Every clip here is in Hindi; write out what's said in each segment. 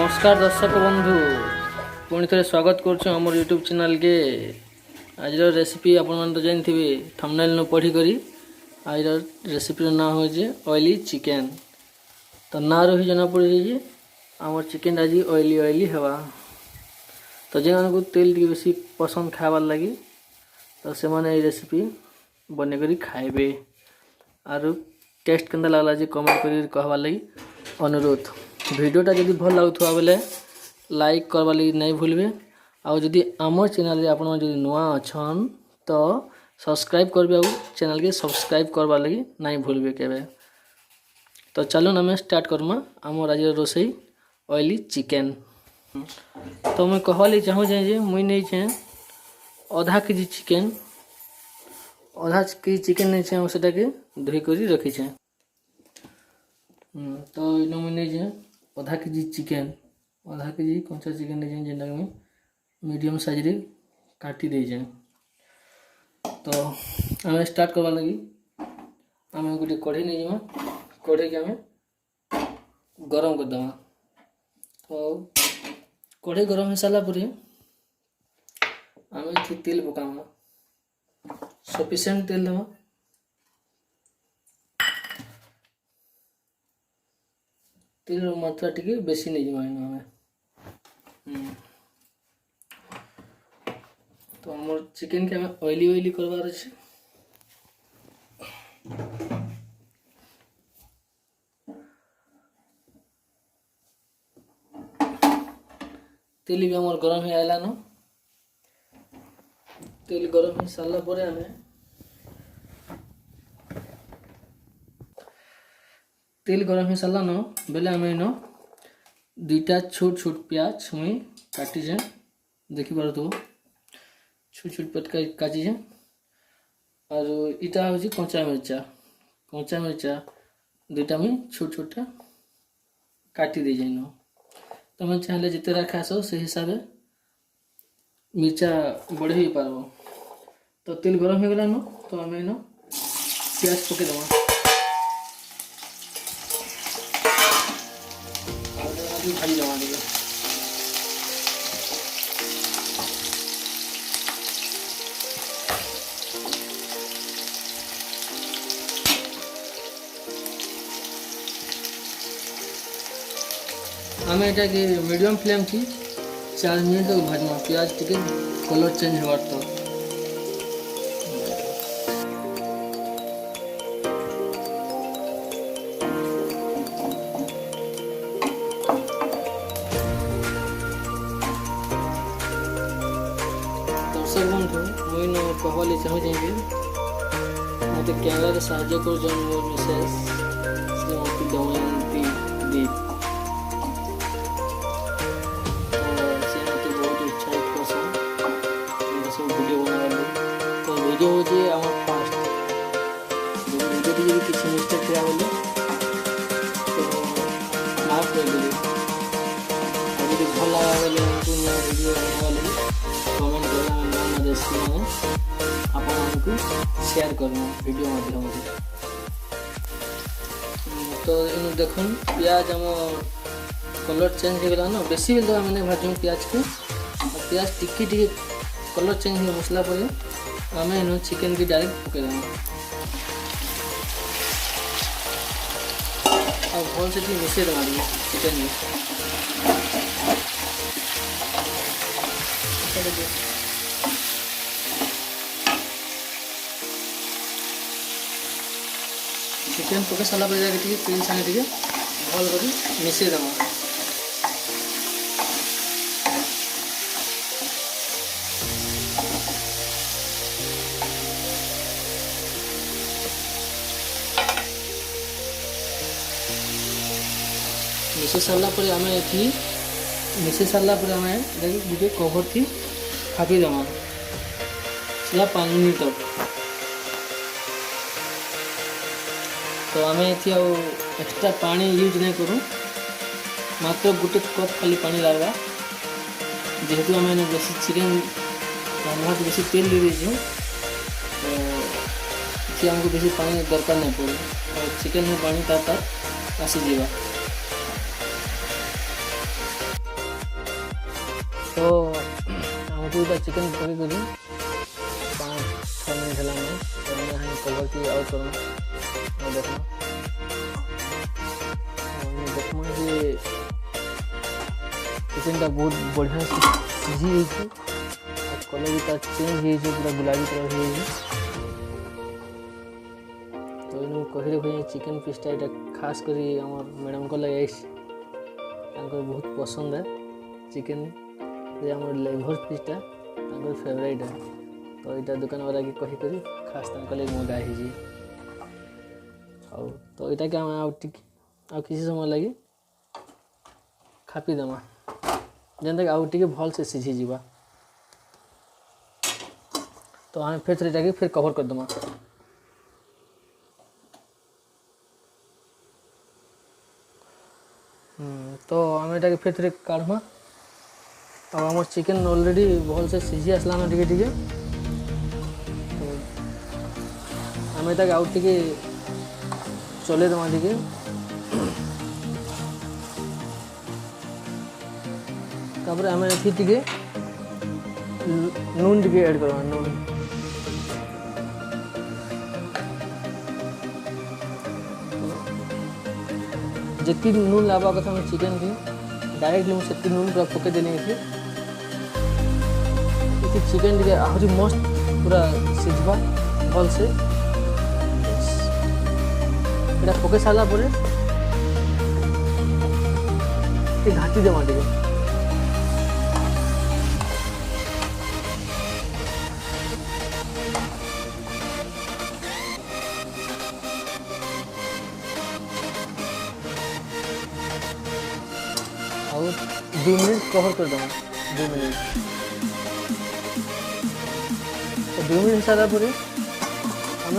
नमस्कार दर्शक बंधु पुणी थे स्वागत करुँ आम यूट्यूब चैनल के। आज रेसिपी आपण तो जानते थंबनेल न पढ़ी करी आज रेसिपी ना हो ऑयली चिकेन। तो ना रही जना पड़ी आम चिकेन आज ऑयली ऑयली हवा। तो जो तेल टी बेसी पसंद खाबार लगी तो से मैंने रेसिपी बने करी खाइबे आर टेस्ट केंदा लागला जे कमेंट करी कहबार लगी अनुरोध। वीडियोटा जदि भल लगुवा बेले लाइक करवा लगी नहीं भूलबे। आउ जदि आम चैनल आप नुआ अच्छन तो सब्सक्राइब करबे और चैनल के सब्सक्राइब करवा लगी नहीं भूलबे केबे। तो चलो ना स्टार्ट करमा आम आज रोसई ऑयली चिकेन। तो मैं कहवाली चाहूँ जे मुई नहीं छे आधा केजी चिकेन नहीं छे सेटा के धोई करी रखी छे। तो इन मुई नहीं छे आधा केजी कंचा चिकेन नहीं जेनटा मुई मीडियम साइज रे काटी दे जाए। तो आम स्टार्ट करवा लगी आम गोटे कढ़ई नहीं जावा कढ़ई के आम गरम कर दमा। तो कढ़ई गरम हो सारा पर आम तेल पकामा सफिशिएंट तेल दमा। तेल मात्रा टी बेसी नहीं जमा हमें। तो आम चिकेन के हमें ऑयली ऑयली करवार अच्छे। तेल भी आम गरम हो आला न। तेल गरम हो सारा पर हमें तेल गरम हो सारा न बेले आम इन दुईटा छोट छोट प्याज मुई काटी जे देखी पार तो छोट छोट प्याज काटी जे। और इटा हूँ कंचा मिर्चा दुईटा मुई छोट छोटा काटी दे जाइन। तुम चाहिए जिते खास से हिसाब मिर्चा बढ़े ही पार। तो तेल गरम हो गला न तो आम इन प्याज पकईदमा भाजी जमा देगा। आम एटा के मीडियम फ्लेम थी 4 मिनट तक भाजमा प्याज टिके कलर चेंज होवार। तो दर्शक बंधु मुई न कहवाली चाहूँ जे मत कैमरा साहाଯ୍य कर मोर मिसेस श्रीमती दमयंती दी। से मत बहुत उत्साहित कर सब वीडियो बना। तो वीडियो हो आम फास्ट वीडियो जी किसी मिस्टेक किया बोले तो माफ कर देली। और यदि भल लगा बोले हमको नया वीडियो बनावा लगे कमेंट कर रेसिपी आपको शेयर करना वीडियो माध्यम से। तो इन देख प्याज आम कलर चेंज हो गला ना बेसी बेल तो मैंने भाजू प्याज को। प्याज टिके कलर चेंज हो मसला पर आम इन चिकेन की डायरेक्ट पकईदेमा और भल से मिसई देमा चिकेन में। चिकेन पके सारा पर तेल सागे टे भल कर मिसई देमा। मिसई सारा पर आम मिसई सारा पर आम गोटे कभर थी खापी देमा सीधा 5 मिनट तक। तो आम ये एक्स्ट्रा पानी यूज नहीं करूँ मात्र गोटे कप खाली पानी लगवा जेहेतु आम बेसी चिकेन रांधा बेसी तेल दे दीजिए तो आमको बेसी पानी दरकार नहीं पड़े और चिकेन में पानी तार आसीजा। तो आमको इटा चिकन पकई कर 5-6 मिनट है तो हमें कवर की आउट करना और देखना कि चिकन बहुत बढ़िया से सीझी कलर भी तार चेंज हो पूरा गुलाबी कलर हो तो इन कही रखे चिकन पीसटा यहाँ खास कर मैडम को लगे बहुत पसंद है चिकन आम लेभर पीसटा फेवरेट है तो यहाँ दुकान वाला के कही कर खास लगे मंगाई तो यहाँ के आम आउ किसी समय लगे खापीदेमा जेनता कि आउ टे भल से सीझी जावा तो आम फिर थोड़ा फिर कवर करदेमा तो आम यहाँ फिर थोड़े काढ़मा और आम चिकन ऑलरेडी भल से सीझी आसलान टे तो आम यहाँ आउ टे चलेदेमा टे तापर आम ये टे नून टे ऐड करवा नून जितनी नून लावा कथा मैं चिकन की डायरेक्टली मुझे से नून पूरा पके देने थी चिकन टे आहरी मस्त पूरा सीझा भल से पके सारा घाटी देमा टे और 2 मिनट कवर कर देमा 2 मिनट तो 2 मिनट सारा आम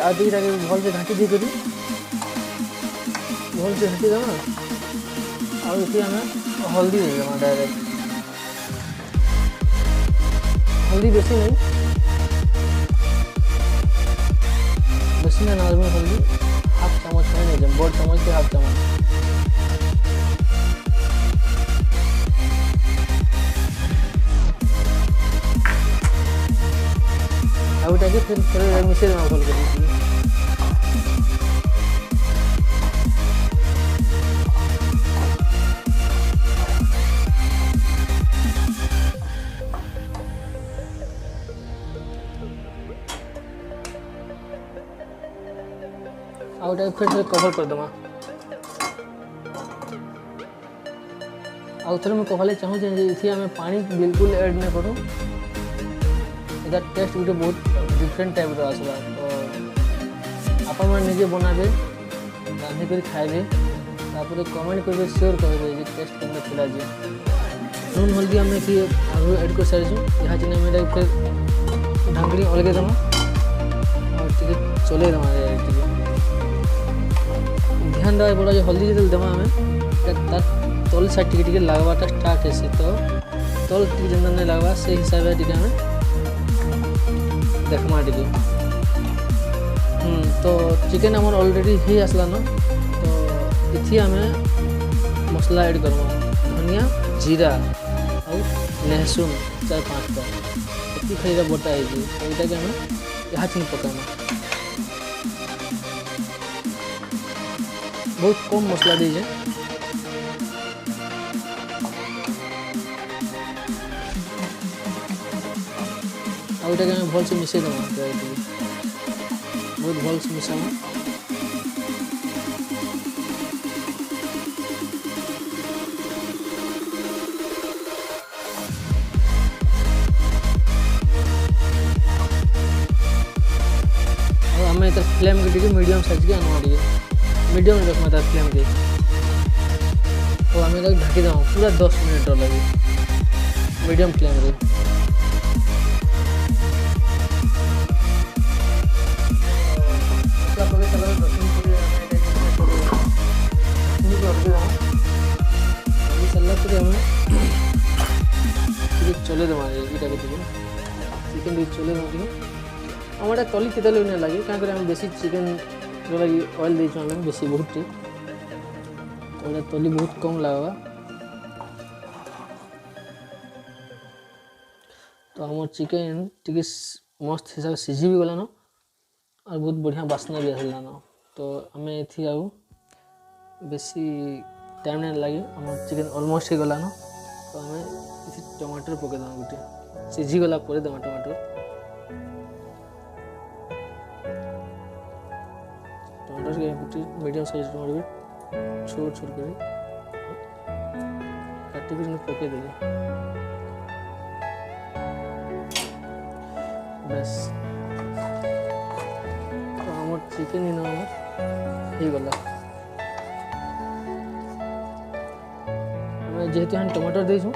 आदि भल से घाटी देकर भल से घाटी देमा और ये आम हल्दी देदेमा डायरेक्ट हल्दी बेसी नहीं नॉर्मल हल्दी हाफ चामच नहीं बड़ चामच के हाफ चामच आउटाके फिर थोड़े मिसे देमा भल कर आउटाके फिर थोड़े कवर कर देमा आउ थोड़े मैं कहले चाहूँ ये आम पानी बिल्कुल ऐड नहीं करूँ इधर टेस्ट गोटे बहुत डिफरेंट टाइप आसला तो आपण निजे बनाबे रांधिक खाइबे तापर कमेंट करेंगे श्योर करेंगे जे टेस्ट केमता थिला जे नून हल्दी आम कि आगु ऐड कर सारी यहाँ चिन्ह आम फिर ढांकनी अलगे देमा और टे चले देमा ध्यान देवा पड़ा जो हल्दी जो देमा आम तार तल साइड टे लगवाटा स्टार्ट है तो तल टे जेनता नहीं लगवा से हिसाब से टे आम देखमा टे तो चिकन आम ऑलरेडी ही आसला न तो इथि आम मसला ऐड करमा धनिया जीरा और लहसुन 4-5टा ये खाइरा बटा है यहाँ के आम यहाँ चिन पकामा बहुत कम मसला दीजिए और ये भल से मिसे देमा बहुत भल से मिसामा और आम इधर फ्लेम के मीडियम साइज के आना मीडियम रखना था फ्लेम के और आम ढाकी देमा पूरा 10 मिनट लगे मीडियम फ्लेम रे चले देमा ये चिकन चले देमा आम तली केते नहीं लगे क्या बेसी चिकन लगे ऑयल देछो हम बेसी बहुत तो तली बहुत कम लगवा तो आम चिकेन टी मस्त हिसाब से सिझी भी गलान और बहुत बढ़िया बास्ना भी आसलान। तो आम ये आउ बेसी टाइम नहीं लगे आम चिकेन ऑलमोस्ट हो गलान। तो आम ये टमाटर पकईदे गोटे सिझी गला देमा टमाटर के गोटे मीडियम साइज टमाटर छोट छोट कर काटिक पकईदे बस। तो आम चिकेन इन हो गला जेहेतु हम टमाटर देचु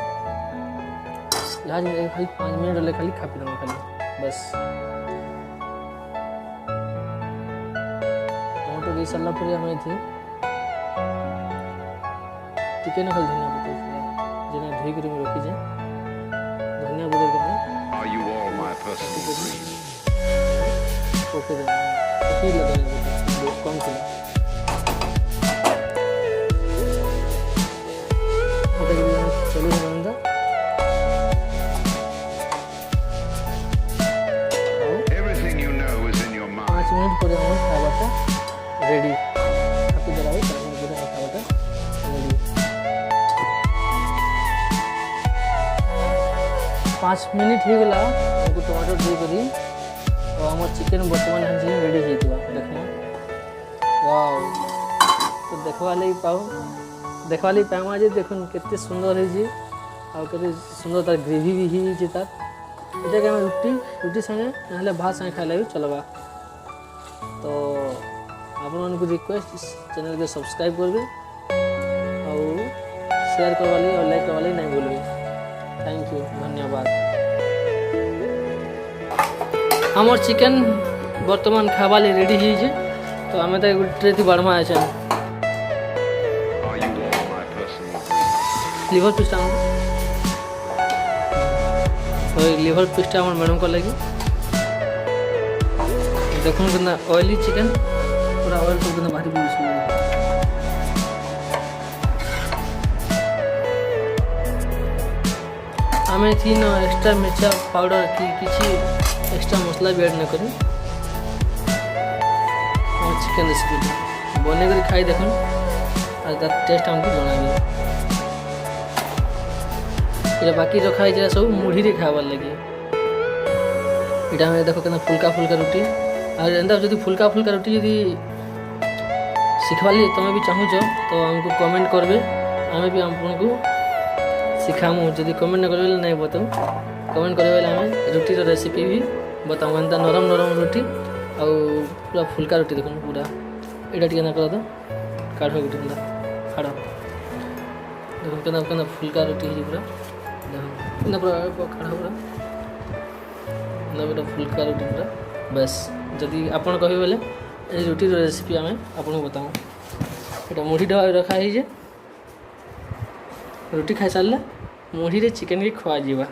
खाली 5 मिनट रहा खाली खापी देमा खाली बस। टमाटर दे सारा पर आम चिकेन खाली धनिया पतर जेना धोई कर रखीजे धनिया पतर ओके कम थी चलो बंदा 5 मिनट पर खावाटा रेडी खापी देला खावाटा रेडी 5 मिनट हो गला टमाटर दे करी और आम चिकेन बर्तमान रेडी हो देखना वाओ। तो देखवा लगी पाइमा जे देखुन केते सुंदर हो सुंदर तार ग्रेवी भी हो तार ये रुटी संगे ना भात संगे खाइले भी चलवा। तो आपण को रिक्वेस्ट चैनल के सब्सक्राइब करबे और शेयर करवाली और लाइक करवाली नहीं भूलबे। थैंक यू धन्यवाद। आमर चिकेन बर्तमान खावा रेडी हो तो आम तो ट्रे थी बढ़मा है लिवर पीसटा तो लिवर पीसटा आम मैडम को लगी देखो कि ऑयली चिकेन पूरा ऑयल तो भारी आम थी न एक्स्ट्रा मिर्चा पाउडर कि किसी एक्स्ट्रा मसला भी ऐड न करें और चिकेन रेसिपी बने कर खाई देखो और तार टेस्ट हमको जन ये बाकी रखा है सब मुढ़ी खाबार लगे यहाँ देख के फुल्का फुल्का रुटी और एंता जब फुल्का फुल्का रुटी यदि शिखवाली तुम्हें भी चाहूच तो हमको कमेंट करबे आम भी आपको सिखामु जदि कमेंट न करें नहीं बताओ कमेंट करें आम रुटी रेसिपी भी बताऊँ एंता नरम नरम रुटी और पूरा फुल्का रुटी देखो पूरा यहाँ टी कर दो काढ़ गोटे खाड़ देखो के फुल्का रुटी है पूरा देखो पूरा खाड़ पूरा फुल्का रुटी पूरा बस। जदि आपन कहे बोले ये रुटी रेसिपी आम आपको बताऊँ यहाँ मुढ़ी ढा रखा है रुटी खाई सारे मुढ़ी चिकेन की खुआ जावा।